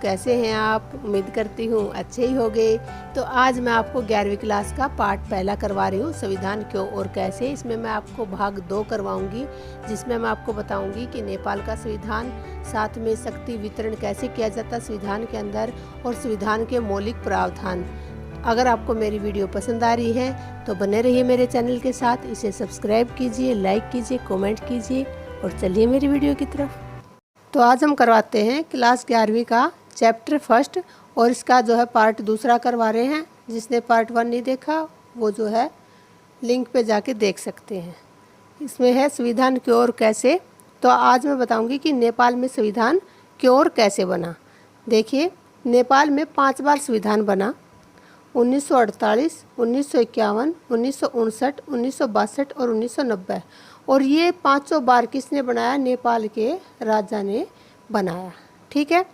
कैसे हैं आप? उम्मीद करती हूँ अच्छे ही होंगे। तो आज मैं आपको 11वीं क्लास का पार्ट पहला करवा रही हूँ, संविधान क्यों और कैसे। इसमें मैं आपको भाग 2 करवाऊंगी, जिसमें मैं आपको बताऊंगी कि नेपाल का संविधान, साथ में शक्ति वितरण कैसे किया जाता है संविधान के अंदर, और संविधान के मौलिक प्रावधान। अगर आपको मेरी वीडियो पसंद आ रही है तो बने रहिए मेरे चैनल के साथ। इसे सब्सक्राइब कीजिए, लाइक कीजिए, कमेंट कीजिए, और चलिए मेरी वीडियो की तरफ। तो आज हम करवाते हैं क्लास 11वीं का चैप्टर फर्स्ट, और इसका जो है पार्ट दूसरा करवा रहे हैं। जिसने पार्ट 1 नहीं देखा वो जो है लिंक पे जाके देख सकते हैं। इसमें है संविधान क्यों और कैसे। तो आज मैं बताऊंगी कि नेपाल में संविधान क्यों और कैसे बना। देखिए, नेपाल में 5 बार संविधान बना, 1948, 1951, 1959, 1962 और 1990। और ये 500 बार किसने बनाया? नेपाल के राजा ने बनाया। ठीक है।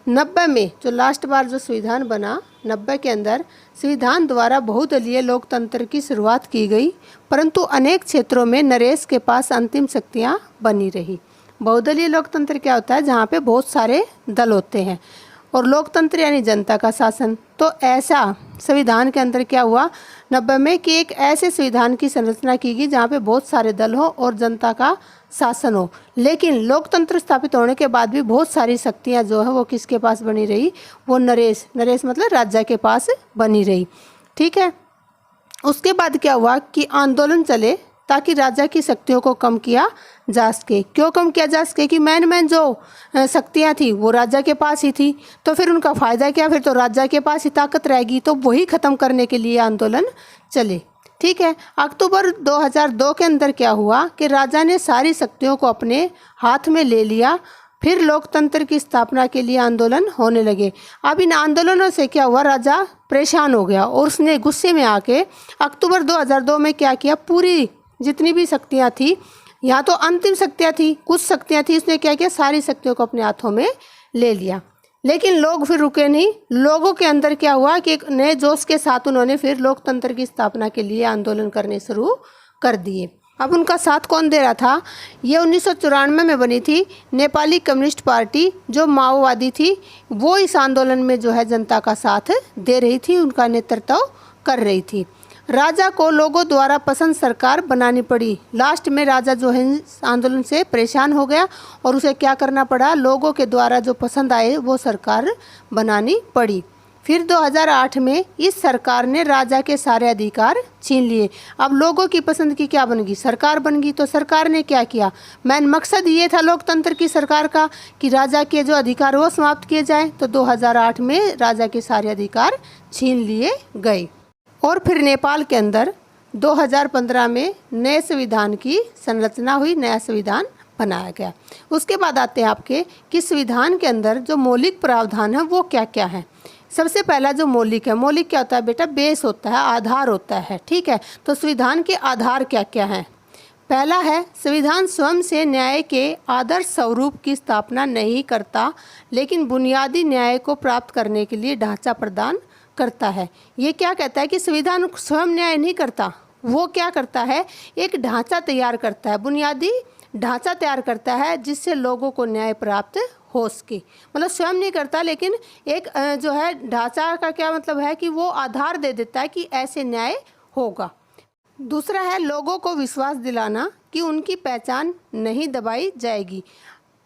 90 में जो लास्ट बार जो संविधान बना, 90 के अंदर संविधान द्वारा बहुदलीय लोकतंत्र की शुरुआत की गई, परंतु अनेक क्षेत्रों में नरेश के पास अंतिम शक्तियां बनी रही। बहुदलीय लोकतंत्र क्या होता है? जहाँ पे बहुत सारे दल होते हैं, और लोकतंत्र यानी जनता का शासन। तो ऐसा संविधान के अंदर क्या हुआ 90 में कि एक ऐसे संविधान की संरचना की गई जहाँ पे बहुत सारे दल हो और जनता का शासन हो। लेकिन लोकतंत्र स्थापित होने के बाद भी बहुत सारी शक्तियाँ जो है वो किसके पास बनी रही? वो नरेश मतलब राजा के पास बनी रही। ठीक है। उसके बाद क्या हुआ कि आंदोलन चले ताकि राजा की शक्तियों को कम किया जा सके। क्यों कम किया जा सके? कि मेन जो शक्तियाँ थी वो राजा के पास ही थी, तो फिर उनका फ़ायदा क्या? फिर तो राजा के पास ही ताकत रहेगी, तो वही ख़त्म करने के लिए आंदोलन चले। ठीक है। अक्टूबर 2002 के अंदर क्या हुआ कि राजा ने सारी शक्तियों को अपने हाथ में ले लिया। फिर लोकतंत्र की स्थापना के लिए आंदोलन होने लगे। अब इन आंदोलनों से क्या हुआ? राजा परेशान हो गया और उसने गुस्से में आके अक्टूबर 2002 में क्या किया? पूरी जितनी भी शक्तियाँ थी, यहाँ तो अंतिम शक्तियाँ थी, कुछ शक्तियाँ थी, उसने क्या किया? सारी शक्तियों को अपने हाथों में ले लिया। लेकिन लोग फिर रुके नहीं। लोगों के अंदर क्या हुआ कि एक नए जोश के साथ उन्होंने फिर लोकतंत्र की स्थापना के लिए आंदोलन करने शुरू कर दिए। अब उनका साथ कौन दे रहा था? ये 1994 में बनी थी नेपाली कम्युनिस्ट पार्टी, जो माओवादी थी, वो इस आंदोलन में जो है जनता का साथ दे रही थी, उनका नेतृत्व कर रही थी। राजा को लोगों द्वारा पसंद सरकार बनानी पड़ी। लास्ट में राजा जो है आंदोलन से परेशान हो गया और उसे क्या करना पड़ा? लोगों के द्वारा जो पसंद आए वो सरकार बनानी पड़ी। फिर 2008 में इस सरकार ने राजा के सारे अधिकार छीन लिए। अब लोगों की पसंद की क्या बन गई? सरकार बन गई। तो सरकार ने क्या किया? मेन मकसद ये था लोकतंत्र की सरकार का कि राजा के जो अधिकार वो समाप्त किए जाए। तो 2008 में राजा के सारे अधिकार छीन लिए गए। और फिर नेपाल के अंदर 2015 में नए संविधान की संरचना हुई, नया संविधान बनाया गया। उसके बाद आते हैं आपके कि संविधान के अंदर जो मौलिक प्रावधान है वो क्या क्या है। सबसे पहला जो मौलिक है, मौलिक क्या होता है बेटा? बेस होता है, आधार होता है। ठीक है। तो संविधान के आधार क्या क्या हैं? पहला है, संविधान स्वयं से न्याय के आदर्श स्वरूप की स्थापना नहीं करता, लेकिन बुनियादी न्याय को प्राप्त करने के लिए ढांचा प्रदान करता है। ये क्या कहता है कि संविधान स्वयं न्याय नहीं करता, वो क्या करता है? एक ढांचा तैयार करता है, बुनियादी ढांचा तैयार करता है जिससे लोगों को न्याय प्राप्त हो सके। मतलब स्वयं नहीं करता, लेकिन एक जो है ढांचा का क्या मतलब है कि वो आधार दे देता है कि ऐसे न्याय होगा। दूसरा है, लोगों को विश्वास दिलाना कि उनकी पहचान नहीं दबाई जाएगी।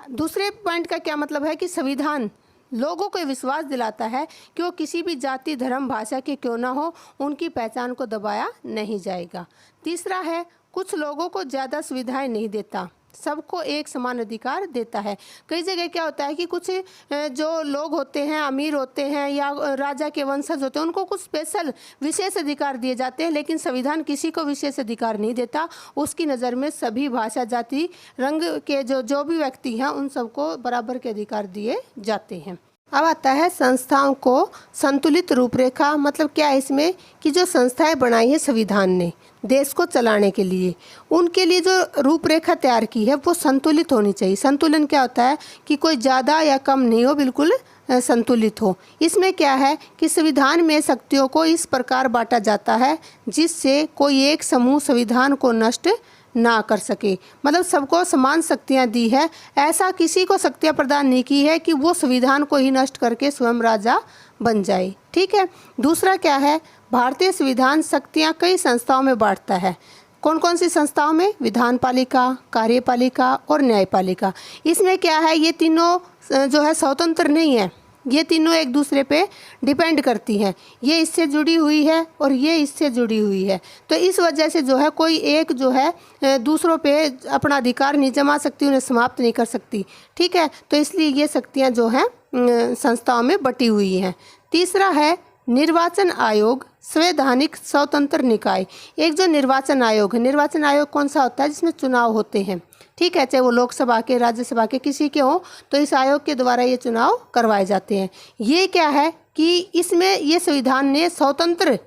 दूसरे पॉइंट का क्या मतलब है कि संविधान लोगों को विश्वास दिलाता है कि वो किसी भी जाति, धर्म, भाषा के क्यों ना हो, उनकी पहचान को दबाया नहीं जाएगा। तीसरा है, कुछ लोगों को ज़्यादा सुविधाएं नहीं देता, सबको एक समान अधिकार देता है। कई जगह क्या होता है कि कुछ जो लोग होते हैं, अमीर होते हैं या राजा के वंशज होते हैं, उनको कुछ स्पेशल विशेष अधिकार दिए जाते हैं, लेकिन संविधान किसी को विशेष अधिकार नहीं देता। उसकी नज़र में सभी भाषा, जाति, रंग के जो भी व्यक्ति हैं उन सबको बराबर के अधिकार दिए जाते हैं। अब आता है संस्थाओं को संतुलित रूपरेखा। मतलब क्या है इसमें कि जो संस्थाएं बनाई है संविधान ने देश को चलाने के लिए, उनके लिए जो रूपरेखा तैयार की है वो संतुलित होनी चाहिए। संतुलन क्या होता है कि कोई ज़्यादा या कम नहीं हो, बिल्कुल संतुलित हो। इसमें क्या है कि संविधान में शक्तियों को इस प्रकार बांटा जाता है जिससे कोई एक समूह संविधान को नष्ट ना कर सके। मतलब सबको समान शक्तियाँ दी है, ऐसा किसी को शक्तियाँ प्रदान नहीं की है कि वो संविधान को ही नष्ट करके स्वयं राजा बन जाए। ठीक है। दूसरा क्या है, भारतीय संविधान शक्तियाँ कई संस्थाओं में बांटता है। कौन कौन सी संस्थाओं में? विधानपालिका, कार्यपालिका और न्यायपालिका। इसमें क्या है, ये तीनों जो है स्वतंत्र नहीं है, ये तीनों एक दूसरे पे डिपेंड करती हैं। ये इससे जुड़ी हुई है और ये इससे जुड़ी हुई है। तो इस वजह से जो है कोई एक जो है दूसरों पे अपना अधिकार नहीं जमा सकती, उन्हें समाप्त नहीं कर सकती। ठीक है। तो इसलिए ये शक्तियाँ जो हैं संस्थाओं में बटी हुई हैं। तीसरा है निर्वाचन आयोग, संवैधानिक स्वतंत्र निकाय। एक जो निर्वाचन आयोग है, निर्वाचन आयोग कौन सा होता है? जिसमें चुनाव होते हैं। ठीक है। चाहे वो लोकसभा के, राज्यसभा के, किसी के हों, तो इस आयोग के द्वारा ये चुनाव करवाए जाते हैं। ये क्या है कि इसमें ये संविधान ने स्वतंत्र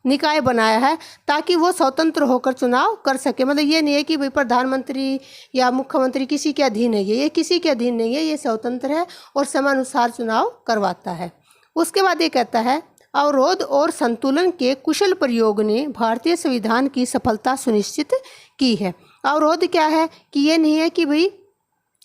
निकाय बनाया है ताकि वो स्वतंत्र होकर चुनाव कर सके। मतलब ये नहीं है कि भाई प्रधानमंत्री या मुख्यमंत्री किसी के अधीन है, ये किसी के अधीन नहीं है, ये स्वतंत्र है और समयानुसार चुनाव करवाता है। उसके बाद ये कहता है अवरोध और संतुलन के कुशल प्रयोग ने भारतीय संविधान की सफलता सुनिश्चित की है। अवरोध क्या है कि ये नहीं है कि भाई,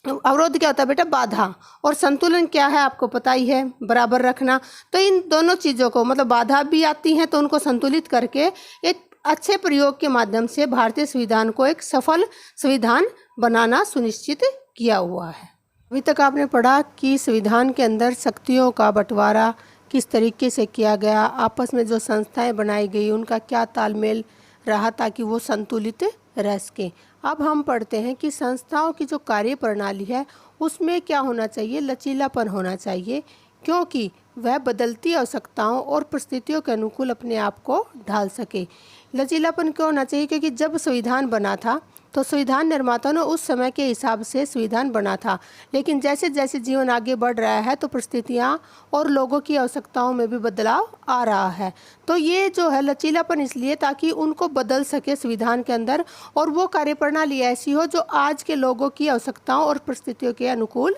अवरोध क्या होता है बेटा? बाधा। और संतुलन क्या है? आपको पता ही है, बराबर रखना। तो इन दोनों चीज़ों को, मतलब बाधा भी आती हैं तो उनको संतुलित करके एक अच्छे प्रयोग के माध्यम से भारतीय संविधान को एक सफल संविधान बनाना सुनिश्चित किया हुआ है। अभी तक आपने पढ़ा कि संविधान के अंदर शक्तियों का बंटवारा किस तरीके से किया गया, आपस में जो संस्थाएं बनाई गई उनका क्या तालमेल रहा ताकि वो संतुलित रह सकें। अब हम पढ़ते हैं कि संस्थाओं की जो कार्य प्रणाली है उसमें क्या होना चाहिए? लचीलापन होना चाहिए, क्योंकि वह बदलती आवश्यकताओं और परिस्थितियों के अनुकूल अपने आप को ढाल सके। लचीलापन क्यों होना चाहिए? क्योंकि जब संविधान बना था तो संविधान निर्माताओं ने उस समय के हिसाब से संविधान बना था, लेकिन जैसे जैसे जीवन आगे बढ़ रहा है तो परिस्थितियाँ और लोगों की आवश्यकताओं में भी बदलाव आ रहा है। तो ये जो है लचीलापन इसलिए ताकि उनको बदल सके संविधान के अंदर, और वो कार्यप्रणाली ऐसी हो जो आज के लोगों की आवश्यकताओं और परिस्थितियों के अनुकूल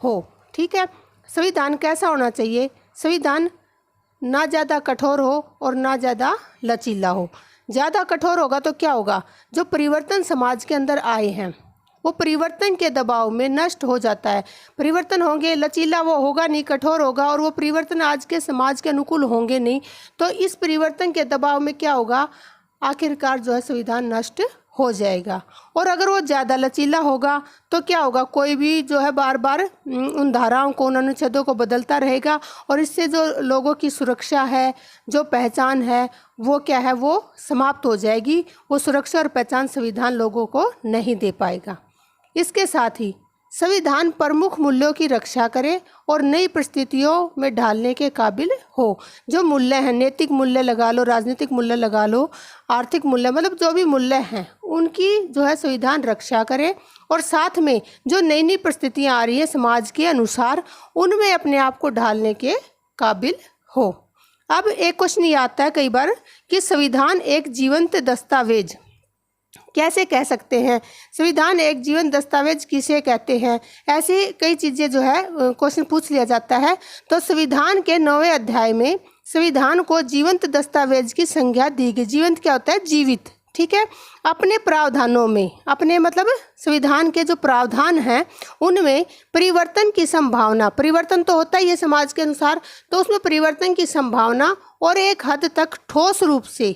हो। ठीक है। संविधान कैसा होना चाहिए? संविधान ना ज़्यादा कठोर हो और ना ज़्यादा लचीला हो। ज़्यादा कठोर होगा तो क्या होगा? जो परिवर्तन समाज के अंदर आए हैं वो परिवर्तन के दबाव में नष्ट हो जाता है। परिवर्तन होंगे, लचीला वो होगा नहीं, कठोर होगा, और वो परिवर्तन आज के समाज के अनुकूल होंगे नहीं। तो इस परिवर्तन के दबाव में क्या होगा? आखिरकार जो है संविधान नष्ट हो जाएगा। और अगर वो ज़्यादा लचीला होगा तो क्या होगा? कोई भी जो है बार बार उन धाराओं को, उन अनुच्छेदों को बदलता रहेगा, और इससे जो लोगों की सुरक्षा है, जो पहचान है, वो क्या है? वो समाप्त हो जाएगी। वो सुरक्षा और पहचान संविधान लोगों को नहीं दे पाएगा। इसके साथ ही संविधान प्रमुख मूल्यों की रक्षा करे और नई परिस्थितियों में ढालने के काबिल हो। जो मूल्य हैं, नैतिक मूल्य लगा लो, राजनीतिक मूल्य लगा लो, आर्थिक मूल्य, मतलब जो भी मूल्य हैं उनकी जो है संविधान रक्षा करे, और साथ में जो नई नई परिस्थितियाँ आ रही है समाज के अनुसार उनमें अपने आप को ढालने के काबिल हो। अब एक क्वेश्चन ये आता है कई बार कि संविधान एक जीवंत दस्तावेज कैसे कह सकते हैं? संविधान एक जीवन दस्तावेज किसे कहते हैं? ऐसी कई चीज़ें जो है क्वेश्चन पूछ लिया जाता है। तो संविधान के 9वें अध्याय में संविधान को जीवंत दस्तावेज की संज्ञा दी गई। जीवंत क्या होता है? जीवित। ठीक है। अपने प्रावधानों में, अपने मतलब संविधान के जो प्रावधान हैं उनमें परिवर्तन की संभावना, परिवर्तन तो होता ही है समाज के अनुसार, तो उसमें परिवर्तन की संभावना और एक हद तक ठोस रूप से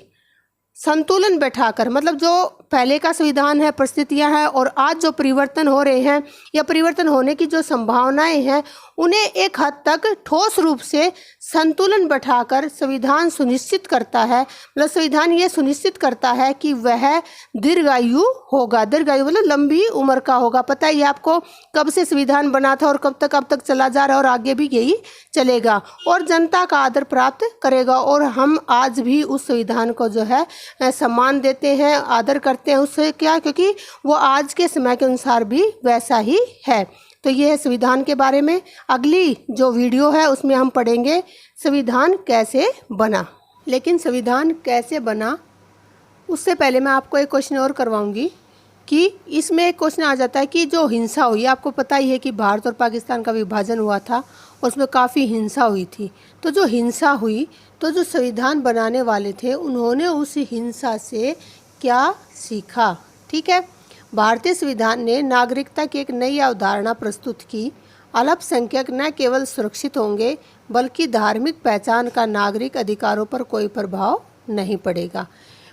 संतुलन बैठाकर, मतलब जो पहले का संविधान है, परिस्थितियां हैं, और आज जो परिवर्तन हो रहे हैं या परिवर्तन होने की जो संभावनाएं हैं, उन्हें एक हद तक ठोस रूप से संतुलन बैठाकर संविधान सुनिश्चित करता है। मतलब संविधान ये सुनिश्चित करता है कि वह दीर्घायु होगा। दीर्घायु मतलब लंबी उम्र का होगा। पता ही आपको कब से संविधान बना था और कब तक चला जा रहा है, और आगे भी यही चलेगा, और जनता का आदर प्राप्त करेगा। और हम आज भी उस संविधान को जो है सम्मान देते हैं, आदर करते हैं। उससे क्या? क्योंकि वो आज के समय के अनुसार भी वैसा ही है। तो ये है संविधान के बारे में। अगली जो वीडियो है उसमें हम पढ़ेंगे संविधान कैसे बना। लेकिन संविधान कैसे बना उससे पहले मैं आपको एक क्वेश्चन और करवाऊंगी कि इसमें एक क्वेश्चन आ जाता है कि जो हिंसा हुई, आपको पता ही है कि भारत और पाकिस्तान का विभाजन हुआ था और उसमें काफ़ी हिंसा हुई थी। तो जो हिंसा हुई, तो जो संविधान बनाने वाले थे उन्होंने उस हिंसा से क्या सीखा? ठीक है। भारतीय संविधान ने नागरिकता की एक नई अवधारणा प्रस्तुत की। अल्पसंख्यक न केवल सुरक्षित होंगे बल्कि धार्मिक पहचान का नागरिक अधिकारों पर कोई प्रभाव नहीं पड़ेगा।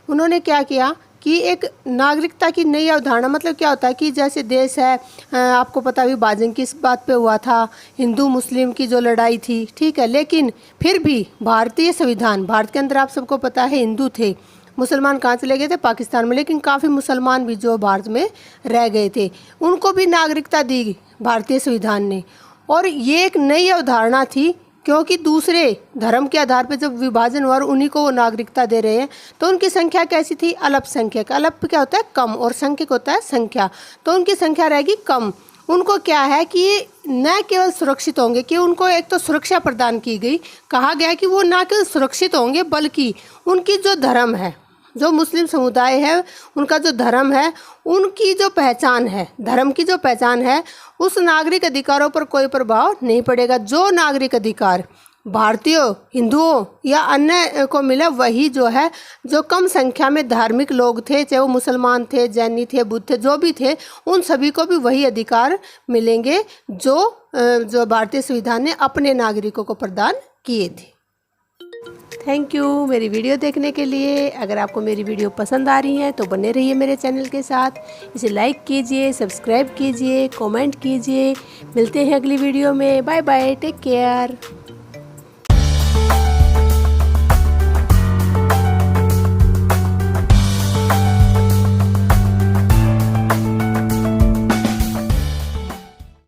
उन्होंने क्या किया कि एक नागरिकता की नई अवधारणा मतलब क्या होता है कि जैसे देश है, आपको पता विभाजन किस बात पे हुआ था, हिंदू मुस्लिम की जो लड़ाई थी, ठीक है, लेकिन फिर भी भारतीय संविधान, भारत के अंदर आप सबको पता है हिंदू थे, मुसलमान कहाँ चले गए थे, पाकिस्तान में, लेकिन काफ़ी मुसलमान भी जो भारत में रह गए थे उनको भी नागरिकता दी भारतीय संविधान ने। और ये एक नई अवधारणा थी क्योंकि दूसरे धर्म के आधार पर जब विभाजन हुआ और उन्हीं को वो नागरिकता दे रहे हैं तो उनकी संख्या कैसी थी, अल्पसंख्यक। अल्प क्या होता है, कम, और संख्यक होता है संख्या, तो उनकी संख्या रहेगी कम। उनको क्या है कि न केवल सुरक्षित होंगे, कि उनको एक तो सुरक्षा प्रदान की गई, कहा गया कि वो न केवल सुरक्षित होंगे बल्कि उनकी जो धर्म है, जो मुस्लिम समुदाय है उनका जो धर्म है, उनकी जो पहचान है, धर्म की जो पहचान है, उस नागरिक अधिकारों पर कोई प्रभाव नहीं पड़ेगा। जो नागरिक अधिकार भारतीयों, हिंदुओं या अन्य को मिला वही जो है, जो कम संख्या में धार्मिक लोग थे, चाहे वो मुसलमान थे, जैनी थे, बुद्ध थे, जो भी थे, उन सभी को भी वही अधिकार मिलेंगे जो भारतीय संविधान ने अपने नागरिकों को प्रदान किए थे। थैंक यू मेरी वीडियो देखने के लिए। अगर आपको मेरी वीडियो पसंद आ रही है तो बने रहिए मेरे चैनल के साथ, इसे लाइक कीजिए, सब्सक्राइब कीजिए, कमेंट कीजिए। मिलते हैं अगली वीडियो में। Bye bye, take care.